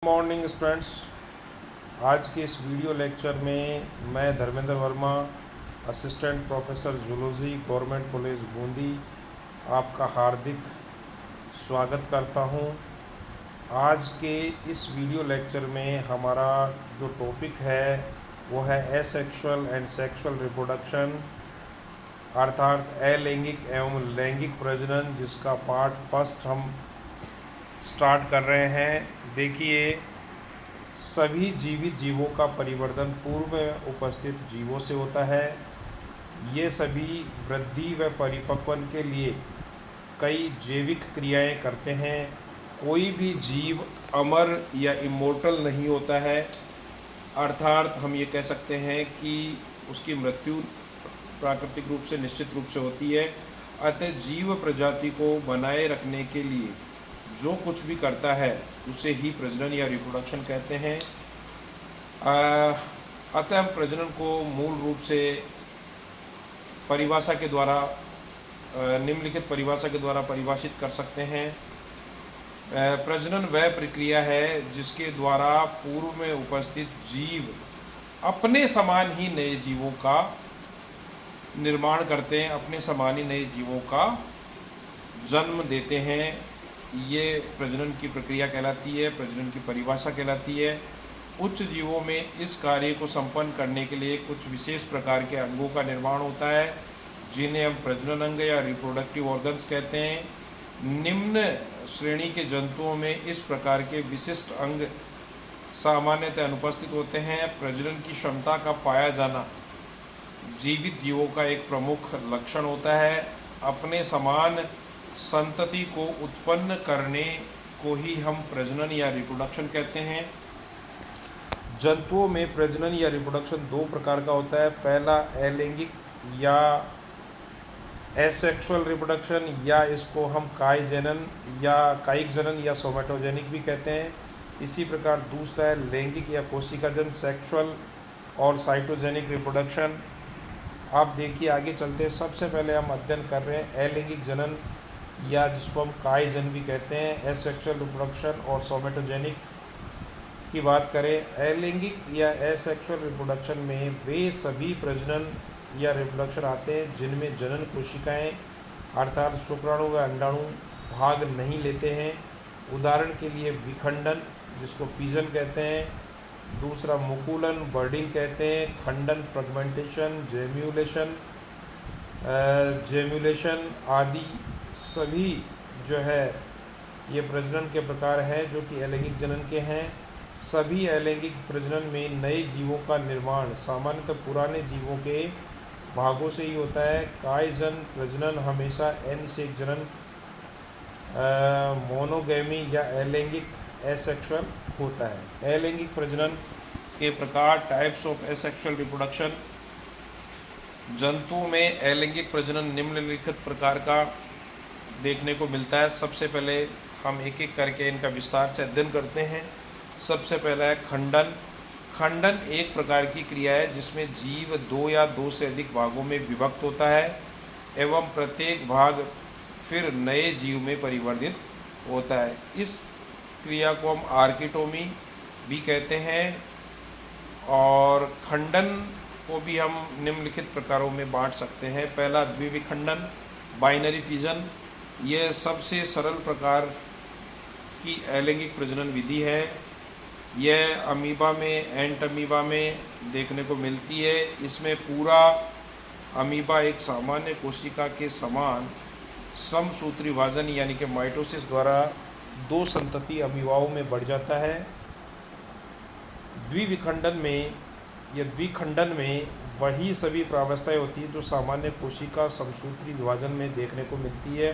Morning students. आज के इस वीडियो लेक्चर में मैं Dharmendra Verma, assistant professor zoology, government college Bundi, आपका हार्दिक स्वागत करता हूं। आज के इस वीडियो लेक्चर में हमारा जो टॉपिक है वो है एसेक्सुअल एंड सेक्सुअल रिप्रोडक्शन, अर्थात अलैंगिक एवं लैंगिक प्रजनन, जिसका पार्ट फर्स्ट हम स्टार्ट कर रहे हैं। देखिए, सभी जीवित जीवों का परिवर्तन पूर्व में उपस्थित जीवों से होता है। ये सभी वृद्धि व परिपक्वन के लिए कई जैविक क्रियाएं करते हैं। कोई भी जीव अमर या इमोर्टल नहीं होता है, अर्थात हम ये कह सकते हैं कि उसकी मृत्यु प्राकृतिक रूप से निश्चित रूप से होती है। अतः जीव प्रजाति को बनाए रखने के लिए जो कुछ भी करता है उसे ही प्रजनन या रिप्रोडक्शन कहते हैं। अतः हम प्रजनन को मूल रूप से परिभाषा के द्वारा, निम्नलिखित परिभाषा के द्वारा परिभाषित कर सकते हैं। प्रजनन वह प्रक्रिया है जिसके द्वारा पूर्व में उपस्थित जीव अपने समान ही नए जीवों का निर्माण करते हैं, अपने समान ही नए जीवों का जन्म देते हैं। ये प्रजनन की प्रक्रिया कहलाती है, प्रजनन की परिभाषा कहलाती है। उच्च जीवों में इस कार्य को संपन्न करने के लिए कुछ विशेष प्रकार के अंगों का निर्माण होता है, जिन्हें हम प्रजनन अंग या रिप्रोडक्टिव ऑर्गन्स कहते हैं। निम्न श्रेणी के जंतुओं में इस प्रकार के विशिष्ट अंग सामान्यतः अनुपस्थित होते हैं। प्रजनन की क्षमता का पाया जाना जीवित जीवों का एक प्रमुख लक्षण होता है। अपने समान संतति को उत्पन्न करने को ही हम प्रजनन या रिप्रोडक्शन कहते हैं। जंतुओं में प्रजनन या रिप्रोडक्शन दो प्रकार का होता है। पहला अलैंगिक या एसेक्सुअल रिप्रोडक्शन, या इसको हम कायिक जनन या सोमेटोजेनिक भी कहते हैं। इसी प्रकार दूसरा है लैंगिक या कोशिकाजन, सेक्सुअल और साइटोजेनिक रिप्रोडक्शन। आप देखिए, आगे चलते हैं। सबसे पहले हम अध्ययन कर रहे हैं अलैंगिक जनन, या जिसको हम कायजन भी कहते हैं। एसेक्सुअल रिप्रोडक्शन और सोमेटोजेनिक की बात करें, अलैंगिक या एसेक्सुअल रिप्रोडक्शन में वे सभी प्रजनन या रिप्रोडक्शन आते हैं जिनमें जनन कोशिकाएं अर्थात शुक्राणु व अंडाणु भाग नहीं लेते हैं। उदाहरण के लिए विखंडन, जिसको फिजन कहते हैं। दूसरा मुकुलन, बर्डिंग कहते हैं। खंडन, फ्रेगमेंटेशन, जेम्यूलेशन आदि सभी जो है ये प्रजनन के प्रकार हैं जो कि अलैंगिक जनन के हैं। सभी अलैंगिक प्रजनन में नए जीवों का निर्माण सामान्यतः पुराने जीवों के भागों से ही होता है। कायजन प्रजनन हमेशा अनिषेक जनन, मोनोगैमी या अलैंगिक एसेक्सुअल होता है। अलैंगिक प्रजनन के प्रकार, टाइप्स ऑफ एसेक्सुअल रिप्रोडक्शन। जंतुओं में अलैंगिक प्रजनन निम्नलिखित प्रकार का देखने को मिलता है। सबसे पहले हम एक एक करके इनका विस्तार से अध्ययन करते हैं। सबसे पहला है खंडन। खंडन एक प्रकार की क्रिया है जिसमें जीव दो या दो से अधिक भागों में विभक्त होता है एवं प्रत्येक भाग फिर नए जीव में परिवर्तित होता है। इस क्रिया को हम आर्किटोमी भी कहते हैं। और खंडन को भी हम निम्नलिखित प्रकारों में बांट सकते हैं। पहला द्विविखंडन, बाइनरी फिजन। यह सबसे सरल प्रकार की अलैंगिक प्रजनन विधि है। यह अमीबा में, एंट अमीबा में देखने को मिलती है। इसमें पूरा अमीबा एक सामान्य कोशिका के समान समसूत्री विभाजन यानी कि माइटोसिस द्वारा दो संतति अमीबाओं में बढ़ जाता है। द्विखंडन में वही सभी प्रावस्थाएं होती है जो सामान्य कोशिका समसूत्री विभाजन में देखने को मिलती है,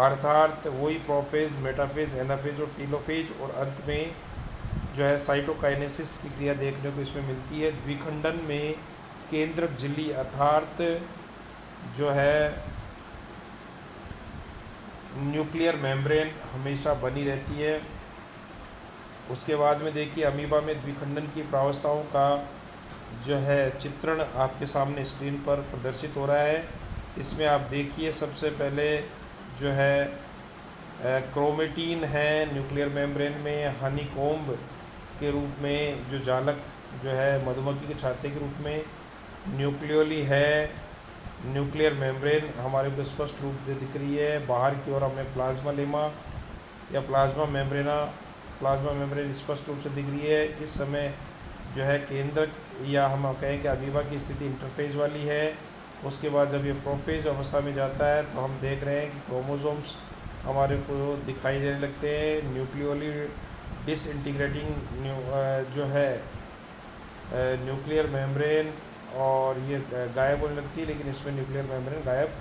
अर्थात वही प्रोफेज, मेटाफेज, एनाफेज और टीलोफेज, और अंत में जो है साइटोकाइनेसिस की क्रिया देखने को इसमें मिलती है। द्विखंडन में केंद्रक झिल्ली अर्थात जो है न्यूक्लियर मेम्ब्रेन हमेशा बनी रहती है। उसके बाद में देखिए, अमीबा में द्विखंडन की प्रावस्थाओं का जो है चित्रण आपके सामने स्क्रीन पर प्रदर्शित हो रहा है। इसमें आप देखिए, सबसे पहले जो है क्रोमेटीन है न्यूक्लियर मेम्ब्रेन में, हनीकॉम्ब के रूप में जो जालक जो है मधुमक्खी के छाते के रूप में, न्यूक्लियोली है। न्यूक्लियर मेम्ब्रेन हमारे को स्पष्ट रूप से दिख रही है। बाहर की ओर हमें प्लाज्मा लेमा या प्लाज्मा मेम्ब्रेन स्पष्ट रूप से दिख रही है। इस समय जो है केंद्रक या हम कहें कि अमीबा की स्थिति इंटरफेज वाली है। उसके बाद जब ये प्रोफेज अवस्था में जाता है तो हम देख रहे हैं कि क्रोमोसोम्स हमारे को दिखाई देने लगते हैं। न्यूक्लियोली डिसइंटीग्रेटिंग जो है न्यूक्लियर मेम्ब्रेन, और ये गायब होने लगती है, लेकिन इसमें न्यूक्लियर मेम्ब्रेन गायब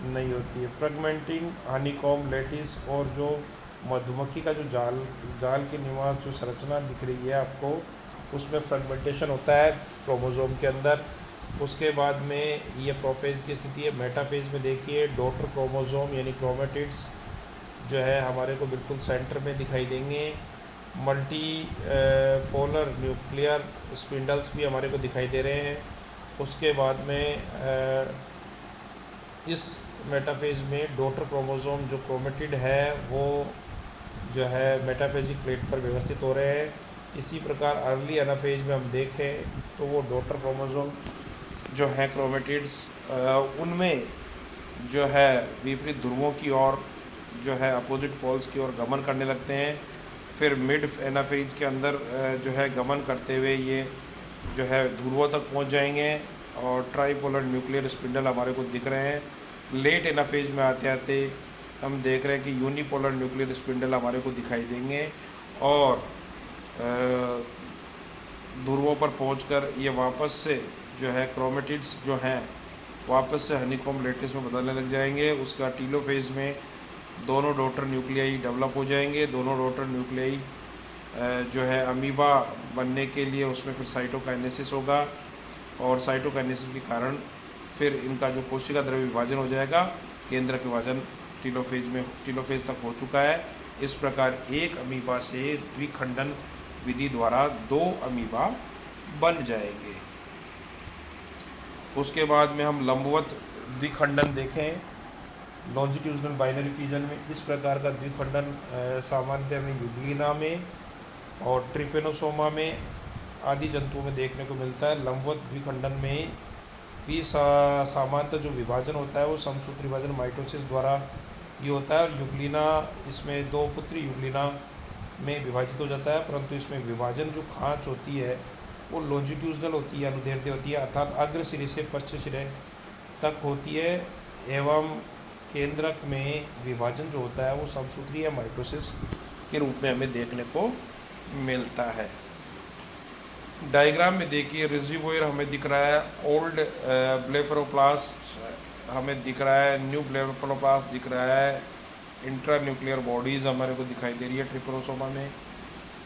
नहीं होती है। फ्रेगमेंटिंग हनीकॉम्ब लेटिस, और जो मधुमक्खी का जो जाल के निवास जो संरचना दिख रही है आपको, उसमें फ्रेगमेंटेशन होता है क्रोमोसोम के अंदर। उसके बाद में ये प्रोफेज की स्थिति है। मेटाफेज में देखिए डॉटर क्रोमोसोम यानी क्रोमेटिड्स जो है हमारे को बिल्कुल सेंटर में दिखाई देंगे। मल्टी पोलर न्यूक्लियर स्पिंडल्स भी हमारे को दिखाई दे रहे हैं। उसके बाद में इस मेटाफेज में डॉटर क्रोमोसोम जो क्रोमेटिड है वो जो है मेटाफेजिक प्लेट पर व्यवस्थित हो रहे हैं। इसी प्रकार अर्ली एनाफेज में हम देखें तो वो डॉटर क्रोमोसोम जो हैं क्रोमेटिड्स उनमें जो है विपरीत ध्रुवों की ओर जो है अपोजिट पोल्स की ओर गमन करने लगते हैं। फिर मिड एनाफेज के अंदर जो है गमन करते हुए ये जो है ध्रुवों तक पहुंच जाएंगे और ट्राईपोलर न्यूक्लियर स्पिंडल हमारे को दिख रहे हैं। लेट एनाफेज में आते आते हम देख रहे हैं कि यूनिपोलर न्यूक्लियर स्पिंडल हमारे को दिखाई देंगे और ध्रुवों पर पहुंचकर ये वापस से जो है क्रोमेटिड्स जो हैं वापस से हनीकॉम्ब लेटिस में बदलने लग जाएंगे। उसका टीलोफेज में दोनों डॉटर न्यूक्लियाई डेवलप हो जाएंगे। दोनों डॉटर न्यूक्लियाई जो है अमीबा बनने के लिए उसमें फिर साइटोकाइनेसिस होगा और साइटोकाइनेसिस के कारण फिर इनका जो कोशिका द्रव्य विभाजन हो जाएगा। केंद्रक विभाजन टीलोफेज तक हो चुका है। इस प्रकार एक अमीबा से द्विखंडन विधि द्वारा 2 अमीबा बन जाएंगे। उसके बाद में हम लंबवत द्विखंडन देखें लॉन्जिट्यूडनल बाइनरी फ्यूजन में। इस प्रकार का द्विखंडन सामान्यतः में यूग्लिना में और ट्रिपेनोसोमा में आदि जंतुओं में देखने को मिलता है। लंबवत द्विखंडन में भी सामान्यतः जो विभाजन होता है वो समसूत्री विभाजन माइटोसिस द्वारा ये होता है और यूग्लिना इसमें 2 पुत्री यूग्लिना में विभाजित हो जाता है, परंतु इसमें विभाजन जो खांच होती है वो लॉन्जिट्यूडनल होती है, अनुदैर्ध्य होती है, अर्थात अग्र सिरे से पश्च सिरे तक होती है। एवं केंद्रक में विभाजन जो होता है वो समसूत्री या माइटोसिस के रूप में हमें देखने को मिलता है। डायग्राम में देखिए रिजर्वोयर हमें दिख रहा है, ओल्ड ब्लेफरोप्लास्ट हमें दिख रहा है, न्यू ब्लेफरोप्लास्ट दिख रहा है, इंट्रा न्यूक्लियर बॉडीज़ हमारे को दिखाई दे रही है ट्रिपेनोसोमा में,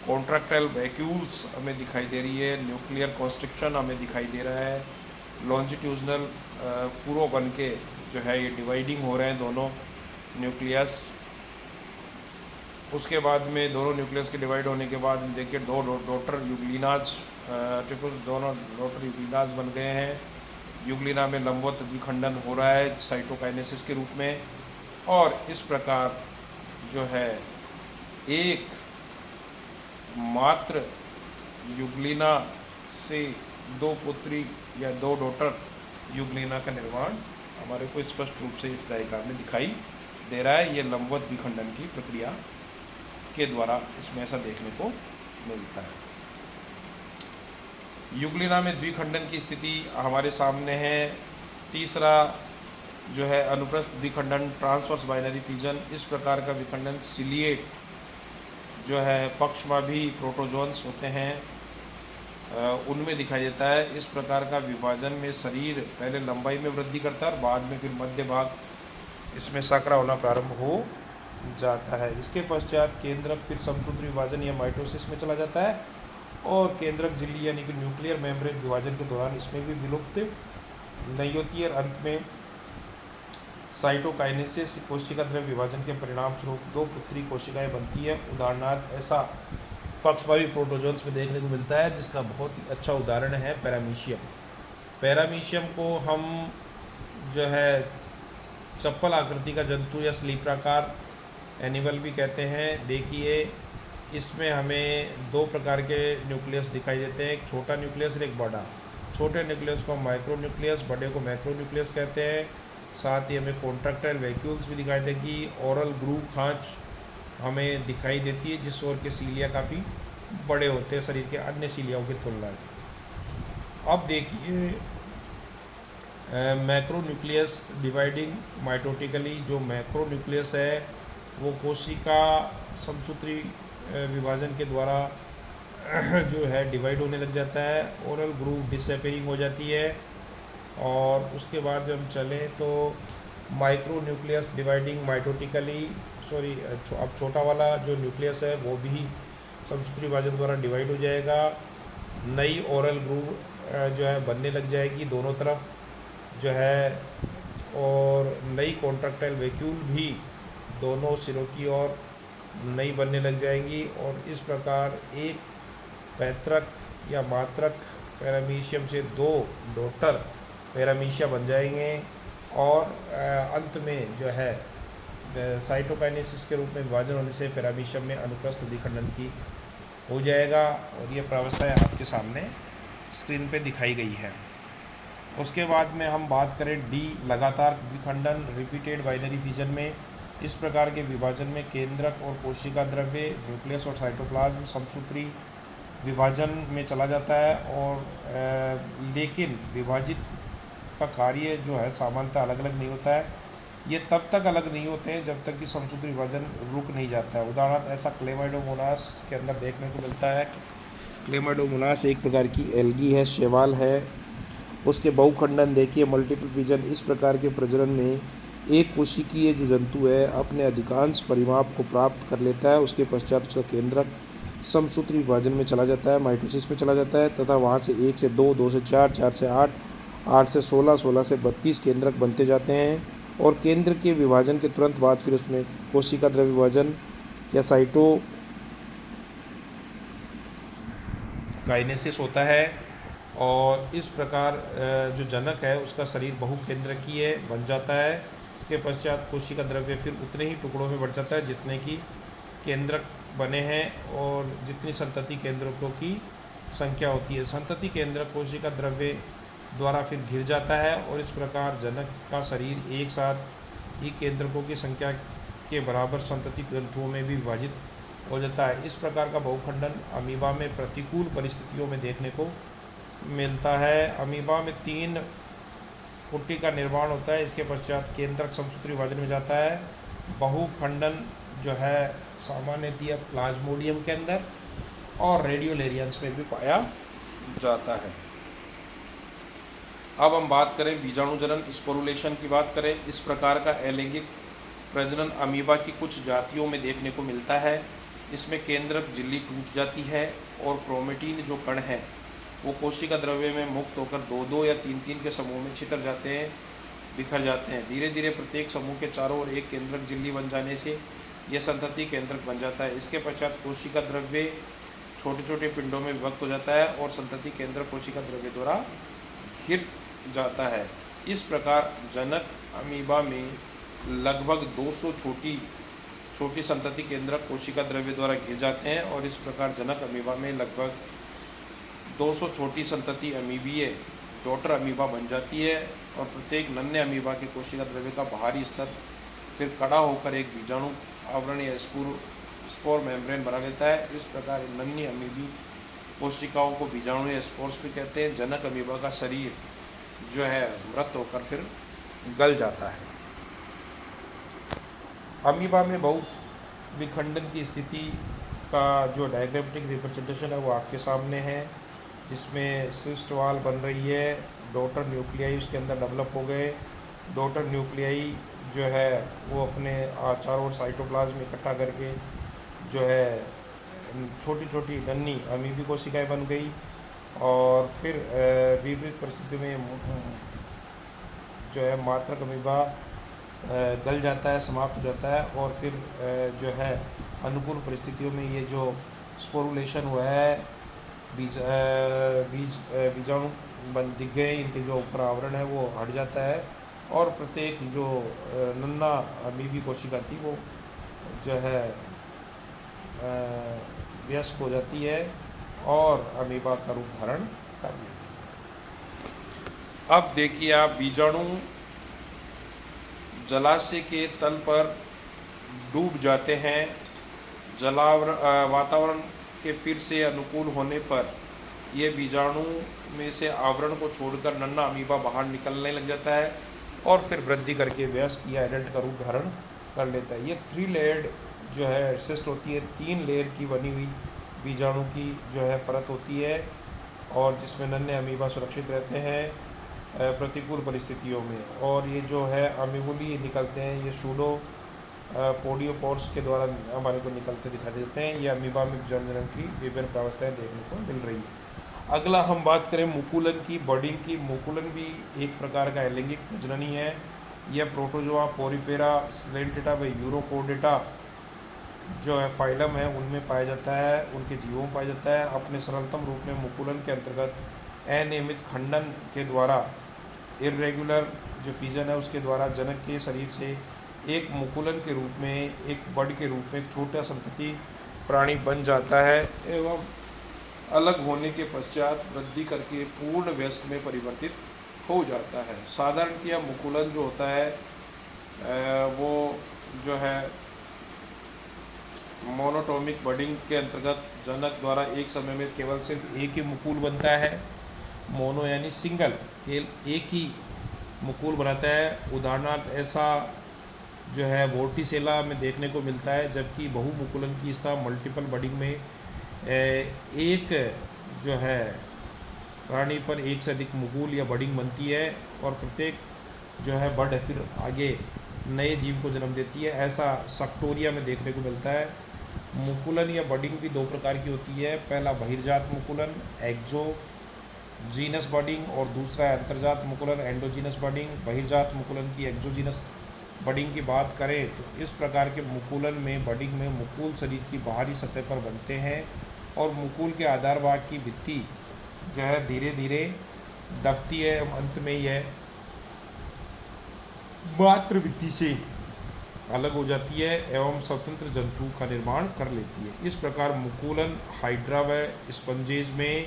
कॉन्ट्रैक्टाइल वैक्यूल्स हमें दिखाई दे रही है, न्यूक्लियर कॉन्स्ट्रिक्शन हमें दिखाई दे रहा है, लॉन्जिट्यूडनल फूरो बन के जो है ये डिवाइडिंग हो रहे हैं दोनों न्यूक्लियस। उसके बाद में दोनों न्यूक्लियस के डिवाइड होने के बाद देखिए 2 डॉटर यूग्लिनाज दोनों डॉटर यूग्लिनाज बन गए हैं। यूग्लिना में लंबवत द्विखंडन हो रहा है साइटोकाइनेसिस के रूप में और इस प्रकार जो है एक मात्र यूग्लिना से 2 पुत्री या 2 डॉटर यूग्लिना का निर्माण हमारे को स्पष्ट रूप से इस डायग्राम में दिखाई दे रहा है। ये लंबवत द्विखंडन की प्रक्रिया के द्वारा इसमें ऐसा देखने को मिलता है। यूग्लिना में द्विखंडन की स्थिति हमारे सामने है। तीसरा जो है अनुप्रस्थ द्विखंडन ट्रांसवर्स बाइनरी फ्यूजन। इस प्रकार का विखंडन सिलिएट जो है पक्षमाभी प्रोटोजोन्स होते हैं उनमें दिखाई देता है। इस प्रकार का विभाजन में शरीर पहले लंबाई में वृद्धि करता है और बाद में फिर मध्य भाग इसमें संकरा होना प्रारंभ हो जाता है। इसके पश्चात केंद्रक फिर समसूत्री विभाजन या माइटोसिस में चला जाता है और केंद्रक झिल्ली यानी कि न्यूक्लियर मेम्ब्रेन विभाजन के दौरान इसमें भी विलुप्त नहीं होती है। अंत में साइटोकाइनेसिस कोशिका द्रव्य विभाजन के परिणाम स्वरूप 2 पुत्री कोशिकाएं बनती है। उदाहरणार्थ ऐसा पक्षवायु प्रोटोजोन्स में देखने को मिलता है जिसका बहुत ही अच्छा उदाहरण है पैरामीशियम। पैरामीशियम को हम जो है चप्पल आकृति का जंतु या स्लीपराकार एनिमल भी कहते हैं। देखिए, इसमें हमें दो प्रकार के न्यूक्लियस दिखाई देते हैं, एक छोटा न्यूक्लियस और एक बड़ा। छोटे न्यूक्लियस को माइक्रो न्यूक्लियस, बड़े को मैक्रो न्यूक्लियस कहते हैं। साथ ही हमें कॉन्ट्रैक्टाइल वैक्यूल्स भी दिखाई देगी। ओरल ग्रूव खांच हमें दिखाई देती है, जिस ओर के सीलिया काफ़ी बड़े होते हैं शरीर के अन्य सीलियाओं की तुलना में। अब देखिए, मैक्रो न्यूक्लियस डिवाइडिंग माइटोटिकली। जो मैक्रो न्यूक्लियस है वो कोशिका समसूत्री विभाजन के द्वारा जो है डिवाइड होने लग जाता है। ओरल ग्रूव डिसअपेयरिंग हो जाती है। और उसके बाद जब हम चलें तो micro nucleus dividing mitotically, sorry, अब छोटा वाला जो न्यूक्लियस है वो भी समसूत्री विभाजन द्वारा डिवाइड हो जाएगा। नई ओरल ग्रूव जो है बनने लग जाएगी दोनों तरफ जो है, और नई कॉन्ट्रैक्टाइल वैक्यूल भी दोनों सिरों की ओर नई बनने लग जाएंगी। और इस प्रकार एक पैतृक या मात्रक पैरामीशियम से दो डॉटर पैरामीशिया बन जाएंगे। और अंत में जो है साइटोकाइनेसिस के रूप में विभाजन होने से पैरामीशियम में अनुप्रस्थ विखंडन की हो जाएगा। और ये प्रावस्थाएं आपके सामने स्क्रीन पे दिखाई गई है। उसके बाद में हम बात करें डी, लगातार विखंडन, रिपीटेड बाइनरी फिजन में इस प्रकार के विभाजन में केंद्रक और कोशिका द्रव्य, न्यूक्लियस और साइटोप्लाज्म समसूत्री विभाजन में चला जाता है। और लेकिन विभाजित का कार्य जो है सामान्यतः अलग अलग नहीं होता है। ये तब तक अलग नहीं होते हैं जब तक कि समसूत्री विभाजन रुक नहीं जाता है। उदाहरण ऐसा क्लेमाइडोमोनास के अंदर देखने को मिलता है। क्लेमाइडोमोनास एक प्रकार की एल्गी है, शैवाल है। उसके बहुखंडन देखिए, मल्टीपल फिजन। इस प्रकार के प्रजनन में एक कोशिकीय जो जंतु है अपने अधिकांश परिमाप को प्राप्त कर लेता है। उसके पश्चात उसका केंद्रक समसूत्री विभाजन में चला जाता है, माइटोसिस में चला जाता है, तथा वहाँ से 1 से 2, 2 से 4, 4 से 8, 8 से 16, 16 से 32 केंद्रक बनते जाते हैं। और केंद्र के विभाजन के तुरंत बाद फिर उसमें कोशिका द्रव्य विभाजन या साइटोकाइनेसिस होता है। और इस प्रकार जो जनक है उसका शरीर बहुकेंद्रकीय बन जाता है। इसके पश्चात कोशिका द्रव्य फिर उतने ही टुकड़ों में बढ़ जाता है जितने की केंद्रक बने हैं और जितनी संतति केंद्रकों की संख्या होती है। संतति केंद्रक कोशिका द्रव्य द्वारा फिर घिर जाता है और इस प्रकार जनक का शरीर एक साथ ही केंद्रकों की संख्या के बराबर संतति ग्रंथुओं में भी विभाजित हो जाता है। इस प्रकार का बहुखंडन अमीबा में प्रतिकूल परिस्थितियों में देखने को मिलता है। अमीबा में 3 कुट्टी का निर्माण होता है। इसके पश्चात केंद्रक समसूत्री विभाजन में जाता है। बहुखंडन जो है सामान्यतः प्लाज्मोडियम के अंदर और रेडियोलेरियंस में भी पाया जाता है। अब हम बात करें बीजाणुजनन, स्पोरुलेशन की बात करें। इस प्रकार का अलैंगिक प्रजनन अमीबा की कुछ जातियों में देखने को मिलता है। इसमें केंद्रक झिल्ली टूट जाती है और क्रोमेटिन जो कण हैं वो कोशिका द्रव्य में मुक्त होकर 2-2 या 3-3 के समूह में छितर जाते हैं, बिखर जाते हैं। धीरे धीरे प्रत्येक समूह के चारों ओर एक केंद्रक झिल्ली बन जाने से यह संतति केंद्रक बन जाता है। इसके पश्चात कोशिका द्रव्य छोटे छोटे पिंडों में विभक्त हो जाता है और संतति केंद्रक कोशिका द्रव्य द्वारा घिर जाता है। इस प्रकार जनक अमीबा में लगभग 200 छोटी संतति केंद्रक कोशिका द्रव्य द्वारा घिर जाते हैं। और इस प्रकार जनक अमीबा में लगभग 200 छोटी संतति अमीबीय डॉटर अमीबा बन जाती है। और प्रत्येक नन्हे अमीबा के कोशिका द्रव्य का बाहरी स्तर फिर कड़ा होकर एक बीजाणु आवरण या स्पोर मेम्ब्रेन बना लेता है। इस प्रकार नन्ही अमीबी कोशिकाओं को बीजाणु या स्पोर्स भी कहते हैं। जनक अमीबा का शरीर जो है मृत होकर फिर गल जाता है। अमीबा में बहु विखंडन की स्थिति का जो डायग्रामेटिक रिप्रेजेंटेशन है वो आपके सामने है, जिसमें सिस्ट वॉल बन रही है। डॉटर न्यूक्लियाई उसके अंदर डेवलप हो गए। डॉटर न्यूक्लियाई जो है वो अपने चारों ओर साइटोप्लाज्म इकट्ठा करके जो है छोटी छोटी नन्ही अमीबी कोशिकाएं बन गई। और फिर विपरीत परिस्थितियों में जो है मात्रक अमीबा गल जाता है, समाप्त हो जाता है। और फिर जो है अनुकूल परिस्थितियों में ये जो स्पोरुलेशन हुआ है, बीजाणु बन दिख गए, इनके जो ऊपर आवरण है वो हट जाता है और प्रत्येक जो नन्हा अमीबी कोशिका थी वो जो है वयस्क हो जाती है और अमीबा का रूप धारण कर लेती है। अब देखिए आप, बीजाणु जलाशय के तल पर डूब जाते हैं। वातावरण के फिर से अनुकूल होने पर ये बीजाणु में से आवरण को छोड़कर नन्हा अमीबा बाहर निकलने लग जाता है और फिर वृद्धि करके वयस्क या एडल्ट का रूप धारण कर लेता है। ये 3 लेयर्ड जो है सिस्ट होती है, 3 लेयर की बनी हुई बीजाणु की जो है परत होती है, और जिसमें नन्हे अमीबा सुरक्षित रहते हैं प्रतिकूल परिस्थितियों में। और ये जो है अमीबुली निकलते हैं, ये सूडो पोडियोपोर्स के द्वारा हमारे को निकलते दिखाई देते हैं। ये अमीबा में बीजाणु की विभिन्न प्रावस्थाएं देखने को मिल रही है। अगला हम बात करें मुकुलन की, बर्डिंग की। मुकुलन भी एक प्रकार का अलैंगिक प्रजननी है। यह प्रोटोजोआ, पोरिफेरा, सिलेंटेटा व यूरोकोडेटा जो है फाइलम है उनमें पाया जाता है, उनके जीवों में पाया जाता है। अपने सरलतम रूप में मुकुलन के अंतर्गत अनियमित खंडन के द्वारा, इर्रेगुलर जो फिजन है उसके द्वारा जनक के शरीर से एक मुकुलन के रूप में, एक बड के रूप में एक छोटा संतति प्राणी बन जाता है एवं अलग होने के पश्चात वृद्धि करके पूर्ण वयस्क में परिवर्तित हो जाता है। साधारणतया मुकुलन जो होता है वो जो है मोनोटोमिक बडिंग के अंतर्गत जनक द्वारा एक समय में केवल सिर्फ एक ही मुकुल बनता है। मोनो यानी सिंगल, केवल एक ही मुकुल बनाता है। उदाहरणार्थ ऐसा जो है वोर्टिसेला में देखने को मिलता है, जबकि बहुमुकुलन की स्थिति मल्टीपल बडिंग में एक जो है प्राणी पर एक से अधिक मुकुल या बडिंग बनती है और प्रत्येक जो है बड फिर आगे नए जीव को जन्म देती है। ऐसा सक्टोरिया में देखने को मिलता है। मुकुलन या बडिंग भी 2 प्रकार की होती है। पहला बहिर्जात मुकुलन एक्सोजीनस बडिंग और दूसरा है अंतर्जात मुकुलन एंडोजीनस बडिंग। बहिर्जात मुकुलन की एक्सोजीनस बडिंग की बात करें तो इस प्रकार के मुकुलन में बडिंग में मुकुल शरीर की बाहरी सतह पर बनते हैं और मुकुल के आधार भाग की भित्ति जो है धीरे धीरे दबती है, अंत में यह मात्र भित्ति से अलग हो जाती है एवं स्वतंत्र जंतु का निर्माण कर लेती है। इस प्रकार मुकुलन हाइड्रा व स्पंजेज में,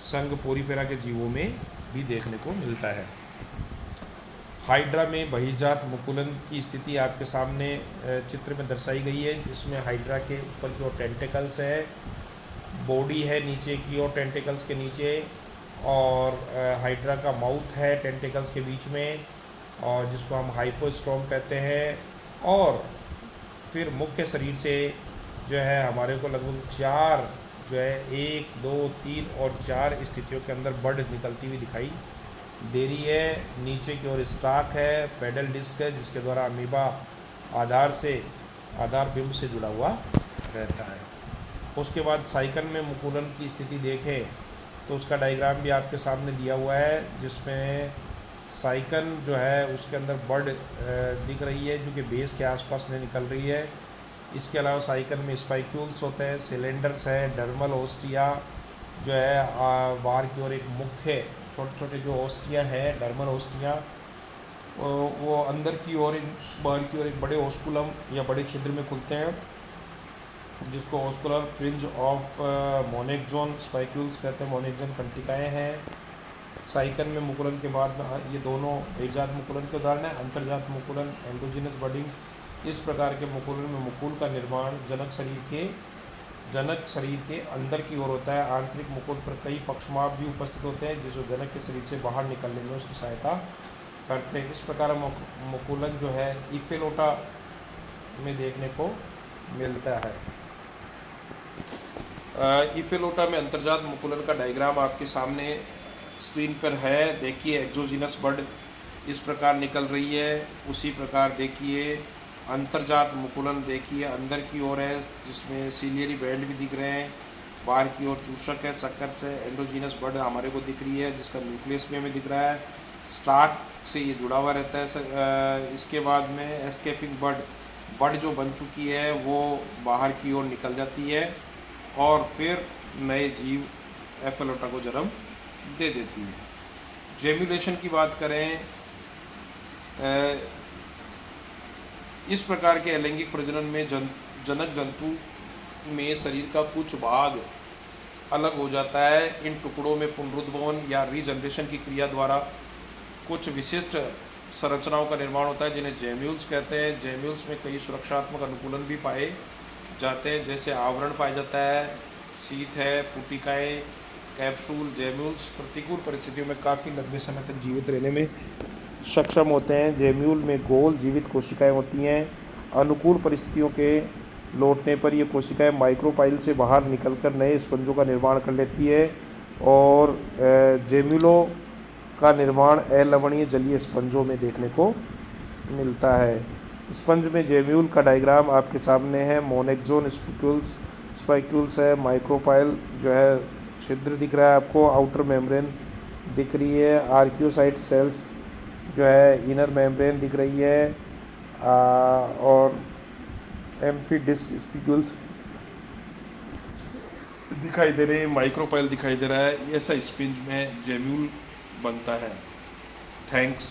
संघ पोरिफेरा के जीवों में भी देखने को मिलता है। हाइड्रा में बहिर्जात मुकुलन की स्थिति आपके सामने चित्र में दर्शाई गई है, जिसमें हाइड्रा के ऊपर की ओर टेंटिकल्स है, बॉडी है नीचे की ओर टेंटिकल्स के नीचे, और हाइड्रा का माउथ है टेंटिकल्स के बीच में, और जिसको हम हाइपोस्टोम कहते हैं। और फिर मुख्य शरीर से जो है हमारे को लगभग 4 जो है 1, 2, 3 और 4 स्थितियों के अंदर बड निकलती हुई दिखाई दे रही है। नीचे की ओर स्टाक है, पेडल डिस्क है जिसके द्वारा अमीबा आधार बिंब से जुड़ा हुआ रहता है। उसके बाद साइकन में मुकुलन की स्थिति देखें तो उसका डायग्राम भी आपके सामने दिया हुआ है, जिसमें साइकन जो है उसके अंदर बड दिख रही है जो कि बेस के आसपास से निकल रही है। इसके अलावा साइकन में स्पाइक्यूल्स होते हैं, सिलेंडर्स हैं, डर्मल ओस्टिया जो है बाहर की ओर एक मुख्य छोटे छोटे जो ओस्टिया हैं, डर्मल ओस्टिया, वो अंदर की ओर बाहर की ओर एक बड़े ओस्कुलम या बड़े छिद्र में खुलते हैं, जिसको ओस्कुलर फ्रिंज ऑफ मोनेक्जोन स्पाइक्यूल्स कहते हैं। मोनेक्जोन कंटिकाएँ हैं। साइकन में मुकुलन के बाद ये दोनों बहिर्जात मुकुलन के उदाहरण हैं। अंतर्जात मुकुलन एंडोजीनस बडिंग। इस प्रकार के मुकुलन में मुकुल का निर्माण जनक शरीर के अंदर की ओर होता है। आंतरिक मुकुल पर कई पक्षमाप भी उपस्थित होते हैं जिसको जनक के शरीर से बाहर निकलने में उसकी सहायता करते हैं। इस प्रकार मुकुलन जो है इफेलोटा में देखने को मिलता है। इफेलोटा में अंतर्जात मुकुलन का डायग्राम आपके सामने स्क्रीन पर है। देखिए एक्सोजीनस बड इस प्रकार निकल रही है। उसी प्रकार देखिए अंतर्जात मुकुलन देखिए अंदर की ओर है, जिसमें सीलियरी बैंड भी दिख रहे हैं। बाहर की ओर चूषक है, सकर्स है। एंडोजीनस बड हमारे को दिख रही है जिसका न्यूक्लियस भी हमें दिख रहा है। स्टार्क से ये जुड़ा हुआ रहता है। इसके बाद में एस्केपिंग बड जो बन चुकी है वो बाहर की ओर निकल जाती है और फिर नए जीव एफेलोटा को जन्म दे देती है। जेम्युलेशन की बात करें इस प्रकार के अलैंगिक प्रजनन में जनक जंतु में शरीर का कुछ भाग अलग हो जाता है। इन टुकड़ों में पुनरुद्भवन या रीजनरेशन की क्रिया द्वारा कुछ विशिष्ट संरचनाओं का निर्माण होता है, जिन्हें जेम्यूल्स कहते हैं। जेम्यूल्स में कई सुरक्षात्मक अनुकूलन भी पाए जाते हैं, जैसे आवरण पाया जाता है, शीत है, पुटिकाएँ, कैप्सूल। जेम्यूल्स प्रतिकूल परिस्थितियों में काफ़ी लंबे समय तक जीवित रहने में सक्षम होते हैं। जेम्यूल में गोल जीवित कोशिकाएं होती हैं। अनुकूल परिस्थितियों के लौटने पर ये कोशिकाएं माइक्रोपाइल से बाहर निकलकर नए स्पंजों का निर्माण कर लेती है और जेम्यूलों का निर्माण अलवणीय जलीय स्पंजों में देखने को मिलता है। स्पंज में जेम्यूल का डायग्राम आपके सामने है। मोनेक्सोन स्पाइक्यूल्स है, माइक्रोपाइल जो है छिद्र दिख रहा है आपको, आउटर मेम्ब्रेन दिख रही है, आर्कियोसाइट सेल्स जो है इनर मेम्ब्रेन दिख रही है, और एम्फीडिस्क स्पिक्यूल्स दिखाई दे रहे हैं, माइक्रोपाइल दिखाई दे रहा है। ऐसा स्पंज में जेम्यूल बनता है। थैंक्स।